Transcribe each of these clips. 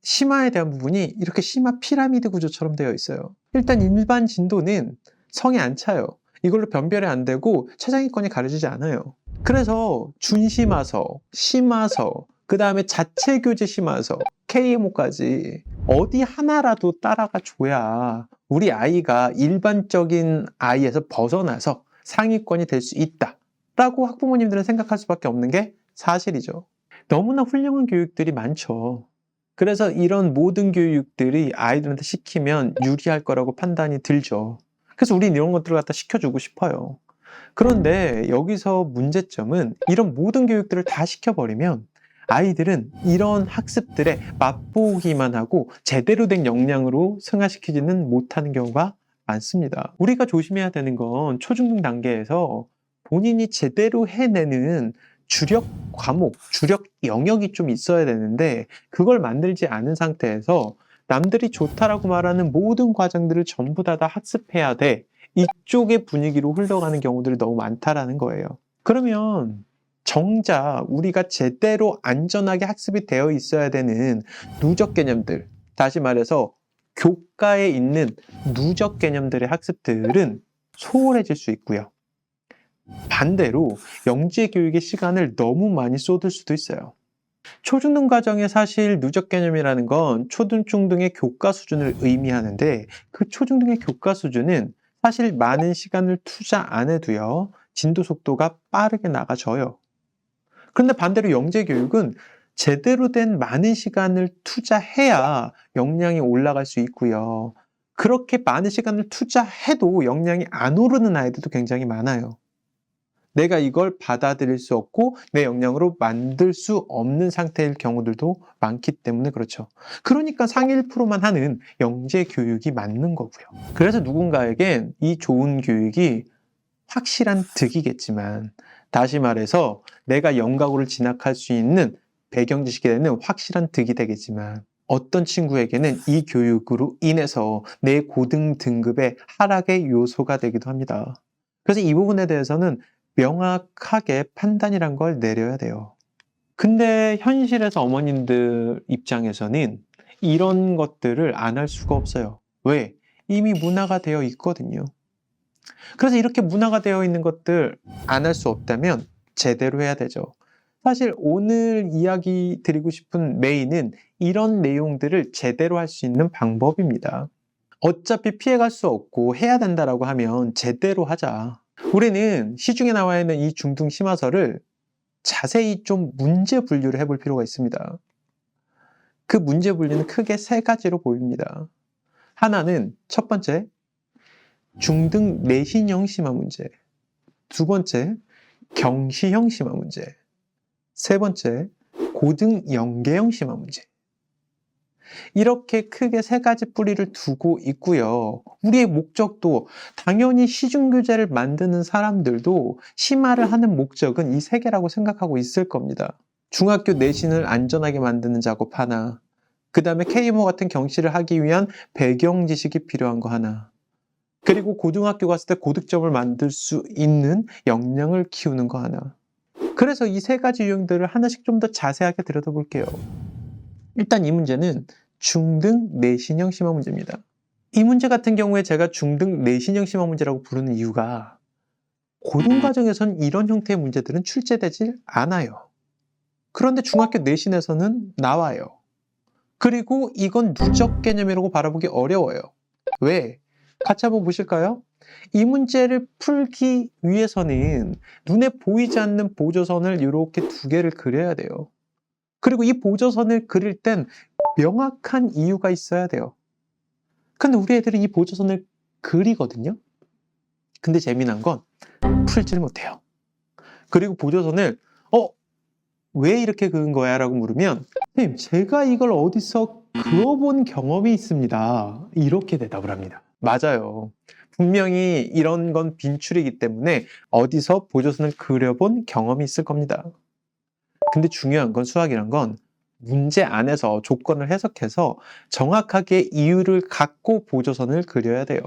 심화에 대한 부분이 이렇게 심화 피라미드 구조처럼 되어 있어요. 일단 일반 진도는 성에 안 차요. 이걸로 변별이 안 되고 최상위권이 가려지지 않아요. 그래서 준심화서, 심화서, 그 다음에 자체교재 심화서, KMO까지 어디 하나라도 따라가 줘야 우리 아이가 일반적인 아이에서 벗어나서 상위권이 될 수 있다 라고 학부모님들은 생각할 수밖에 없는 게 사실이죠. 너무나 훌륭한 교육들이 많죠. 그래서 이런 모든 교육들이 아이들한테 시키면 유리할 거라고 판단이 들죠. 그래서 우린 이런 것들을 갖다 시켜주고 싶어요. 그런데 여기서 문제점은 이런 모든 교육들을 다 시켜버리면 아이들은 이런 학습들에 맛보기만 하고 제대로 된 역량으로 승화시키지는 못하는 경우가 많습니다. 우리가 조심해야 되는 건 초중등 단계에서 본인이 제대로 해내는 주력 과목, 주력 영역이 좀 있어야 되는데 그걸 만들지 않은 상태에서 남들이 좋다라고 말하는 모든 과정들을 전부 다 학습해야 돼. 이쪽의 분위기로 흘러가는 경우들이 너무 많다라는 거예요. 그러면 정작 우리가 제대로 안전하게 학습이 되어 있어야 되는 누적 개념들, 다시 말해서 교과에 있는 누적 개념들의 학습들은 소홀해질 수 있고요. 반대로 영재 교육의 시간을 너무 많이 쏟을 수도 있어요. 초중등 과정의 사실 누적 개념이라는 건 초등, 중등의 교과 수준을 의미하는데 그 초중등의 교과 수준은 사실 많은 시간을 투자 안 해도요, 진도 속도가 빠르게 나가져요. 그런데 반대로 영재 교육은 제대로 된 많은 시간을 투자해야 역량이 올라갈 수 있고요. 그렇게 많은 시간을 투자해도 역량이 안 오르는 아이들도 굉장히 많아요. 내가 이걸 받아들일 수 없고 내 역량으로 만들 수 없는 상태일 경우들도 많기 때문에 그렇죠. 그러니까 상위 1%만 하는 영재 교육이 맞는 거고요. 그래서 누군가에겐 이 좋은 교육이 확실한 득이겠지만, 다시 말해서 내가 영각으로 진학할 수 있는 배경 지식이 되는 확실한 득이 되겠지만, 어떤 친구에게는 이 교육으로 인해서 내 고등 등급의 하락의 요소가 되기도 합니다. 그래서 이 부분에 대해서는 명확하게 판단이란 걸 내려야 돼요. 근데 현실에서 어머님들 입장에서는 이런 것들을 안 할 수가 없어요. 왜? 이미 문화가 되어 있거든요. 그래서 이렇게 문화가 되어 있는 것들 안 할 수 없다면 제대로 해야 되죠. 사실 오늘 이야기 드리고 싶은 메인은 이런 내용들을 제대로 할 수 있는 방법입니다. 어차피 피해갈 수 없고 해야 된다라고 하면 제대로 하자. 우리는 시중에 나와 있는 이 중등 심화서를 자세히 좀 문제 분류를 해볼 필요가 있습니다. 그 문제 분류는 크게 세 가지로 보입니다. 하나는 첫 번째, 중등 내신형 심화 문제. 두 번째, 경시형 심화 문제. 세 번째, 고등 연계형 심화 문제. 이렇게 크게 세 가지 뿌리를 두고 있고요. 우리의 목적도 당연히 시중교재를 만드는 사람들도 심화를 하는 목적은 이 세 개라고 생각하고 있을 겁니다. 중학교 내신을 안전하게 만드는 작업 하나, 그 다음에 KMO 같은 경시를 하기 위한 배경 지식이 필요한 거 하나, 그리고 고등학교 갔을 때 고득점을 만들 수 있는 역량을 키우는 거 하나. 그래서 이 세 가지 유형들을 하나씩 좀 더 자세하게 들여다볼게요. 일단 이 문제는 중등 내신형 심화 문제입니다. 이 문제 같은 경우에 제가 중등 내신형 심화 문제라고 부르는 이유가 고등과정에선 이런 형태의 문제들은 출제되질 않아요. 그런데 중학교 내신에서는 나와요. 그리고 이건 누적 개념이라고 바라보기 어려워요. 왜? 같이 한번 보실까요? 이 문제를 풀기 위해서는 눈에 보이지 않는 보조선을 이렇게 두 개를 그려야 돼요. 그리고 이 보조선을 그릴 땐 명확한 이유가 있어야 돼요. 근데 우리 애들은 이 보조선을 그리거든요. 근데 재미난 건 풀질 못해요. 그리고 보조선을 왜 이렇게 그은 거야? 라고 물으면 선생님, 제가 이걸 어디서 그어본 경험이 있습니다. 이렇게 대답을 합니다. 맞아요. 분명히 이런 건 빈출이기 때문에 어디서 보조선을 그려본 경험이 있을 겁니다. 근데 중요한 건 수학이란 건 문제 안에서 조건을 해석해서 정확하게 이유를 갖고 보조선을 그려야 돼요.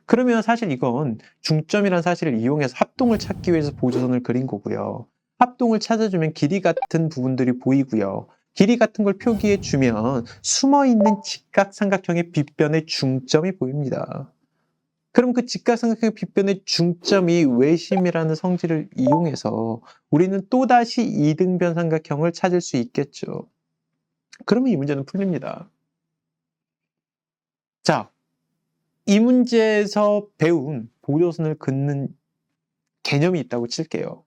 그러면 사실 이건 중점이라는 사실을 이용해서 합동을 찾기 위해서 보조선을 그린 거고요. 합동을 찾아주면 길이 같은 부분들이 보이고요. 길이 같은 걸 표기해 주면 숨어있는 직각삼각형의 빗변의 중점이 보입니다. 그럼 그 직각삼각형의 빗변의 중점이 외심이라는 성질을 이용해서 우리는 또다시 이등변 삼각형을 찾을 수 있겠죠. 그러면 이 문제는 풀립니다. 자, 이 문제에서 배운 보조선을 긋는 개념이 있다고 칠게요.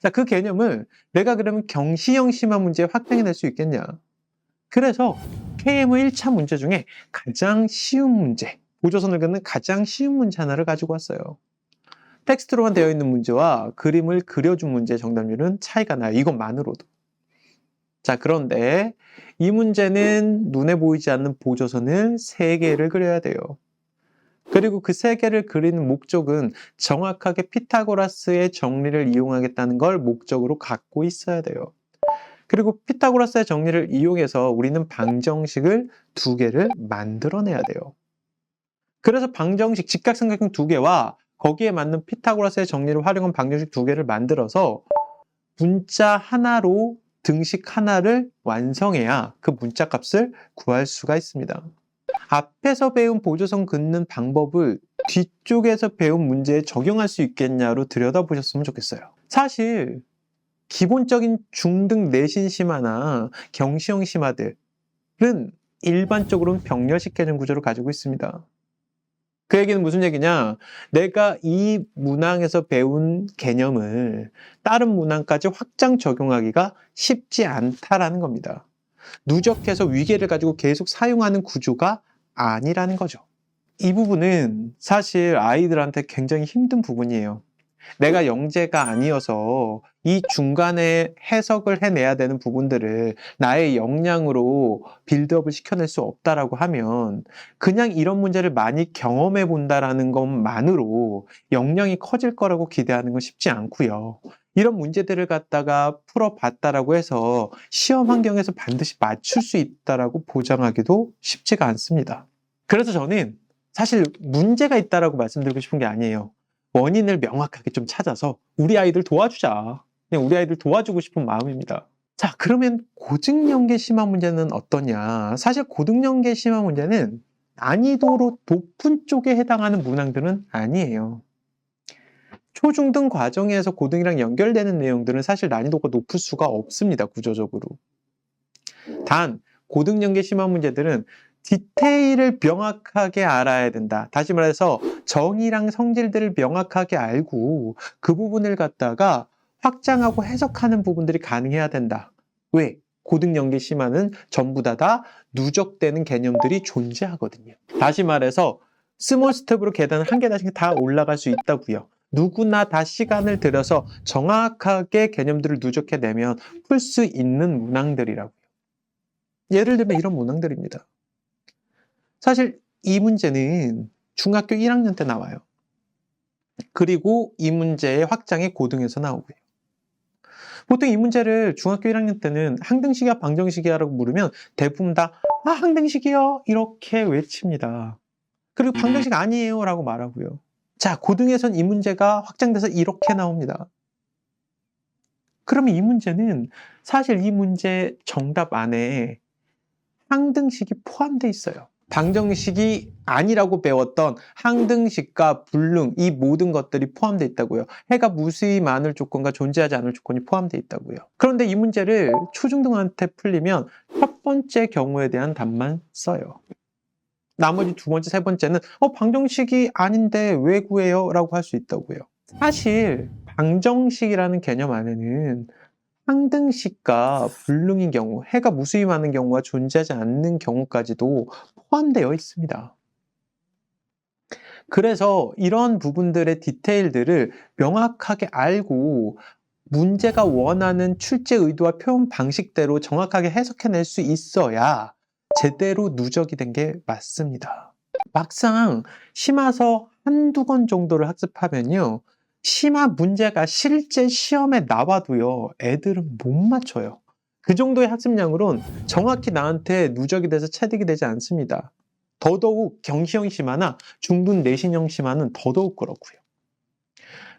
자, 그 개념을 내가 그러면 경시형 심화 문제에 확장해낼 수 있겠냐? 그래서 KM의 1차 문제 중에 가장 쉬운 문제, 보조선을 긋는 가장 쉬운 문제 하나를 가지고 왔어요. 텍스트로만 되어 있는 문제와 그림을 그려준 문제의 정답률은 차이가 나요. 이것만으로도. 자, 그런데 이 문제는 눈에 보이지 않는 보조선을 3개를 그려야 돼요. 그리고 그 3개를 그리는 목적은 정확하게 피타고라스의 정리를 이용하겠다는 걸 목적으로 갖고 있어야 돼요. 그리고 피타고라스의 정리를 이용해서 우리는 방정식을 2개를 만들어내야 돼요. 그래서 방정식 직각삼각형 2개와 거기에 맞는 피타고라스의 정리를 활용한 방정식 2개를 만들어서 문자 하나로 등식 하나를 완성해야 그 문자 값을 구할 수가 있습니다. 앞에서 배운 보조선 긋는 방법을 뒤쪽에서 배운 문제에 적용할 수 있겠냐로 들여다보셨으면 좋겠어요. 사실 기본적인 중등 내신 심화나 경시형 심화들은 일반적으로는 병렬식 개념 구조를 가지고 있습니다. 그 얘기는 무슨 얘기냐? 내가 이 문항에서 배운 개념을 다른 문항까지 확장 적용하기가 쉽지 않다라는 겁니다. 누적해서 위계를 가지고 계속 사용하는 구조가 아니라는 거죠. 이 부분은 사실 아이들한테 굉장히 힘든 부분이에요. 내가 영재가 아니어서 이 중간에 해석을 해내야 되는 부분들을 나의 역량으로 빌드업을 시켜낼 수 없다라고 하면 그냥 이런 문제를 많이 경험해 본다라는 것만으로 역량이 커질 거라고 기대하는 건 쉽지 않고요. 이런 문제들을 갖다가 풀어봤다라고 해서 시험 환경에서 반드시 맞출 수 있다라고 보장하기도 쉽지가 않습니다. 그래서 저는 사실 문제가 있다라고 말씀드리고 싶은 게 아니에요. 원인을 명확하게 좀 찾아서 우리 아이들 도와주자. 그냥 우리 아이들 도와주고 싶은 마음입니다. 자, 그러면 고등연계 심화 문제는 어떠냐? 사실 고등연계 심화 문제는 난이도로 높은 쪽에 해당하는 문항들은 아니에요. 초중등 과정에서 고등이랑 연결되는 내용들은 사실 난이도가 높을 수가 없습니다, 구조적으로. 단, 고등연계 심화 문제들은 디테일을 명확하게 알아야 된다. 다시 말해서 정의랑 성질들을 명확하게 알고 그 부분을 갖다가 확장하고 해석하는 부분들이 가능해야 된다. 왜? 고등연계 심화는 전부 다 누적되는 개념들이 존재하거든요. 다시 말해서 스몰 스텝으로 계단을 한 계단씩 다 올라갈 수 있다고요. 누구나 다 시간을 들여서 정확하게 개념들을 누적해내면 풀 수 있는 문항들이라고요. 예를 들면 이런 문항들입니다. 사실 이 문제는 중학교 1학년 때 나와요. 그리고 이 문제의 확장이 고등에서 나오고요. 보통 이 문제를 중학교 1학년 때는 항등식이야 방정식이야 라고 물으면 대부분 다 항등식이요 이렇게 외칩니다. 그리고 방정식 아니에요 라고 말하고요. 자, 고등에선 이 문제가 확장돼서 이렇게 나옵니다. 그러면 이 문제는 사실 이 문제 정답 안에 항등식이 포함되어 있어요. 방정식이 아니라고 배웠던 항등식과 불능 이 모든 것들이 포함되어 있다고요. 해가 무수히 많을 조건과 존재하지 않을 조건이 포함되어 있다고요. 그런데 이 문제를 초중등한테 풀리면 첫 번째 경우에 대한 답만 써요. 나머지 두 번째, 세 번째는 방정식이 아닌데 왜 구해요? 라고 할 수 있다고요. 사실 방정식이라는 개념 안에는 항등식과 불능인 경우, 해가 무수히 많은 경우와 존재하지 않는 경우까지도 포함되어 있습니다. 그래서 이런 부분들의 디테일들을 명확하게 알고 문제가 원하는 출제 의도와 표현 방식대로 정확하게 해석해낼 수 있어야 제대로 누적이 된 게 맞습니다. 막상 심화서 한두 권 정도를 학습하면요. 심화 문제가 실제 시험에 나와도요. 애들은 못 맞춰요. 그 정도의 학습량으론 정확히 나한테 누적이 돼서 체득이 되지 않습니다. 더더욱 경시형 심화나 중등 내신형 심화는 더더욱 그렇고요.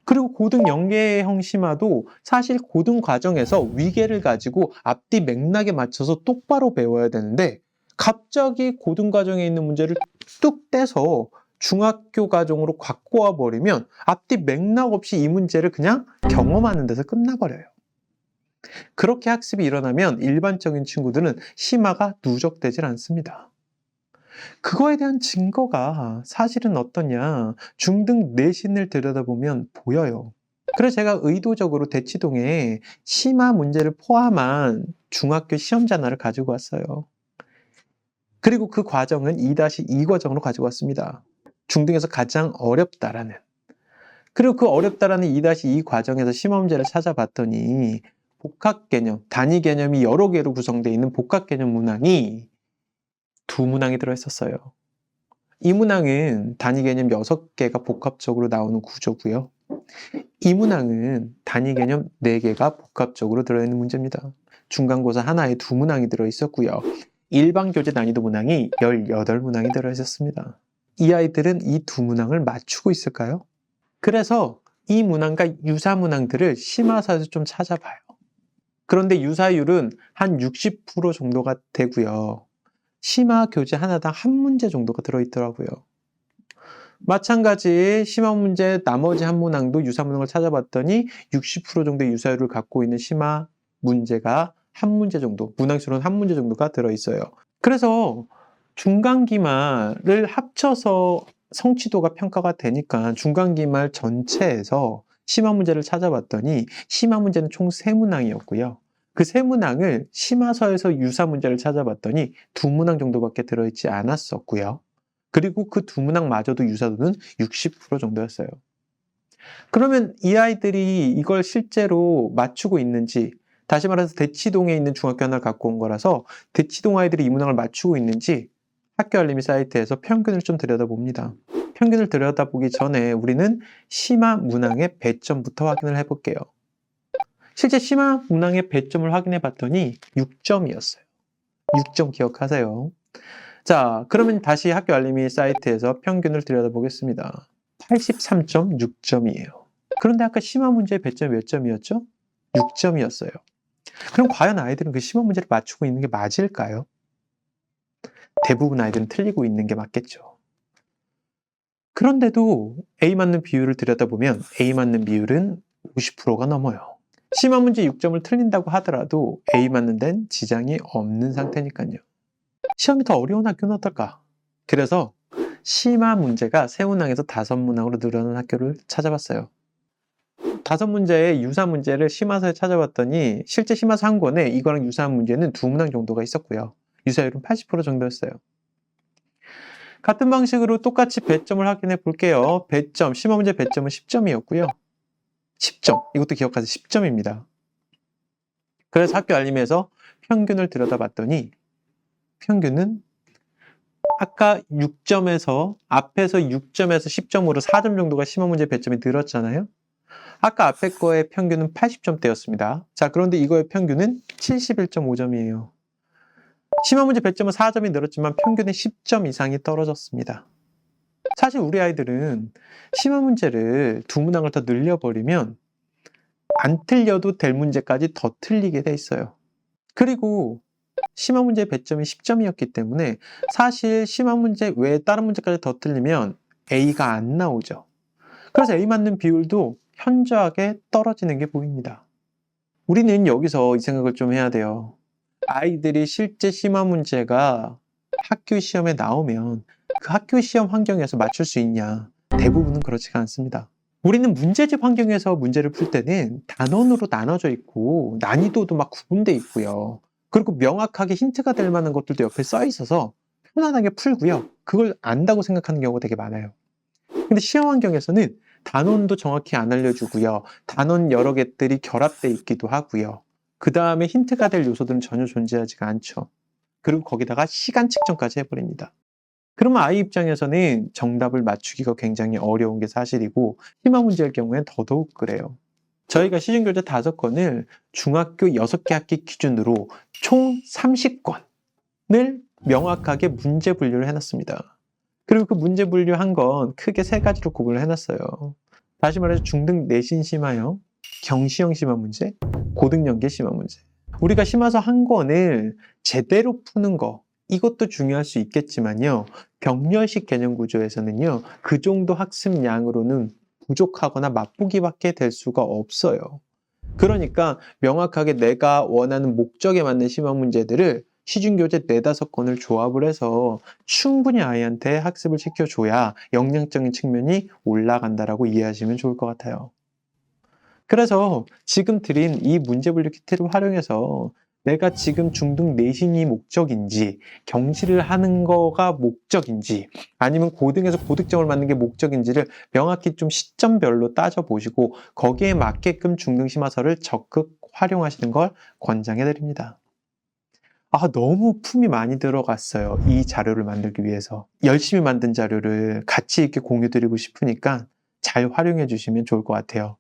그리고 고등 연계형 심화도 사실 고등 과정에서 위계를 가지고 앞뒤 맥락에 맞춰서 똑바로 배워야 되는데 갑자기 고등 과정에 있는 문제를 뚝 떼서 중학교 과정으로 갖고 와 버리면 앞뒤 맥락 없이 이 문제를 그냥 경험하는 데서 끝나버려요. 그렇게 학습이 일어나면 일반적인 친구들은 심화가 누적되질 않습니다. 그거에 대한 증거가 사실은 어떠냐? 중등 내신을 들여다보면 보여요. 그래서 제가 의도적으로 대치동에 심화 문제를 포함한 중학교 시험 전화를 가지고 왔어요. 그리고 그 과정은 2-2 과정으로 가지고 왔습니다. 중등에서 가장 어렵다라는. 그리고 그 어렵다라는 2-2 과정에서 심화 문제를 찾아봤더니 복합 개념, 단위 개념이 여러 개로 구성되어 있는 복합 개념 문항이 2문항이 들어있었어요. 이 문항은 단위 개념 6개가 복합적으로 나오는 구조고요. 이 문항은 단위 개념 4개가 복합적으로 들어있는 문제입니다. 중간고사 하나에 2문항이 들어있었고요. 일반 교재 난이도 문항이 18문항이 들어있었습니다. 이 아이들은 이 2문항을 맞추고 있을까요? 그래서 이 문항과 유사 문항들을 심화서에서 좀 찾아봐요. 그런데 유사율은 한 60% 정도가 되고요. 심화 교재 하나당 한 문제 정도가 들어있더라고요. 마찬가지 심화 문제 나머지 한 문항도 유사 문항을 찾아봤더니 60% 정도의 유사율을 갖고 있는 심화 문제가 한 문제 정도, 문항수로는 한 문제 정도가 들어있어요. 그래서 중간기말을 합쳐서 성취도가 평가가 되니까 중간기말 전체에서 심화 문제를 찾아봤더니 심화 문제는 총 3문항이었고요. 그 3문항을 심화서에서 유사 문제를 찾아봤더니 2문항 정도밖에 들어있지 않았었고요. 그리고 그 2문항마저도 유사도는 60% 정도였어요. 그러면 이 아이들이 이걸 실제로 맞추고 있는지, 다시 말해서 대치동에 있는 중학교 하나를 갖고 온 거라서 대치동 아이들이 이 문항을 맞추고 있는지 학교 알림이 사이트에서 평균을 좀 들여다봅니다. 평균을 들여다보기 전에 우리는 심화 문항의 배점부터 확인을 해볼게요. 실제 심화 문항의 배점을 확인해 봤더니 6점이었어요. 6점 기억하세요. 자, 그러면 다시 학교 알림이 사이트에서 평균을 들여다보겠습니다. 83.6점이에요. 그런데 아까 심화 문제의 배점이 몇 점이었죠? 6점이었어요. 그럼 과연 아이들은 그 심화 문제를 맞추고 있는 게 맞을까요? 대부분 아이들은 틀리고 있는 게 맞겠죠. 그런데도 A 맞는 비율을 들여다보면 A 맞는 비율은 50%가 넘어요. 심화 문제 6점을 틀린다고 하더라도 A 맞는 데는 지장이 없는 상태니까요. 시험이 더 어려운 학교는 어떨까? 그래서 심화 문제가 3문항에서 5문항으로 늘어난 학교를 찾아봤어요. 5문제의 유사 문제를 심화서에 찾아봤더니 실제 심화서 한 권에 이거랑 유사한 문제는 2문항 정도가 있었고요. 유사율은 80% 정도였어요. 같은 방식으로 똑같이 배점을 확인해 볼게요. 배점, 심화 문제 배점은 10점이었고요. 10점, 이것도 기억하세요. 10점입니다. 그래서 학교 알림에서 평균을 들여다봤더니 평균은 아까 6점에서 앞에서 6점에서 10점으로 4점 정도가 심화 문제 배점이 늘었잖아요. 아까 앞에 거의 평균은 80점대였습니다. 자, 그런데 이거의 평균은 71.5점이에요. 심화 문제 배점은 4점이 늘었지만 평균은 10점 이상이 떨어졌습니다. 사실 우리 아이들은 심화 문제를 2문항을 더 늘려버리면 안 틀려도 될 문제까지 더 틀리게 돼 있어요. 그리고 심화 문제 배점이 10점이었기 때문에 사실 심화 문제 외에 다른 문제까지 더 틀리면 A가 안 나오죠. 그래서 A 맞는 비율도 현저하게 떨어지는 게 보입니다. 우리는 여기서 이 생각을 좀 해야 돼요. 아이들이 실제 심화 문제가 학교 시험에 나오면 그 학교 시험 환경에서 맞출 수 있냐? 대부분은 그렇지가 않습니다. 우리는 문제집 환경에서 문제를 풀 때는 단원으로 나눠져 있고 난이도도 막 구분돼 있고요. 그리고 명확하게 힌트가 될 만한 것들도 옆에 써 있어서 편안하게 풀고요. 그걸 안다고 생각하는 경우가 되게 많아요. 근데 시험 환경에서는 단원도 정확히 안 알려주고요. 단원 여러 개들이 결합돼 있기도 하고요. 그 다음에 힌트가 될 요소들은 전혀 존재하지가 않죠. 그리고 거기다가 시간 측정까지 해버립니다. 그러면 아이 입장에서는 정답을 맞추기가 굉장히 어려운 게 사실이고 심화 문제일 경우엔 더더욱 그래요. 저희가 시중교재 5권을 중학교 6개 학기 기준으로 총 30권을 명확하게 문제 분류를 해놨습니다. 그리고 그 문제 분류한 건 크게 3가지로 구분을 해놨어요. 다시 말해서 중등 내신 심화형, 경시형 심화 문제, 고등 연계 심화 문제. 우리가 심화서 한 권을 제대로 푸는 거, 이것도 중요할 수 있겠지만요. 병렬식 개념 구조에서는요. 그 정도 학습량으로는 부족하거나 맛보기밖에 될 수가 없어요. 그러니까 명확하게 내가 원하는 목적에 맞는 심화 문제들을 시중교재 4-5권을 조합을 해서 충분히 아이한테 학습을 시켜줘야 역량적인 측면이 올라간다라고 이해하시면 좋을 것 같아요. 그래서 지금 드린 이 문제분류 키트를 활용해서 내가 지금 중등 내신이 목적인지, 경시를 하는 거가 목적인지, 아니면 고등에서 고득점을 맞는 게 목적인지를 명확히 좀 시점별로 따져보시고 거기에 맞게끔 중등 심화서를 적극 활용하시는 걸 권장해 드립니다. 너무 품이 많이 들어갔어요. 이 자료를 만들기 위해서. 열심히 만든 자료를 같이 이렇게 공유 드리고 싶으니까 잘 활용해 주시면 좋을 것 같아요.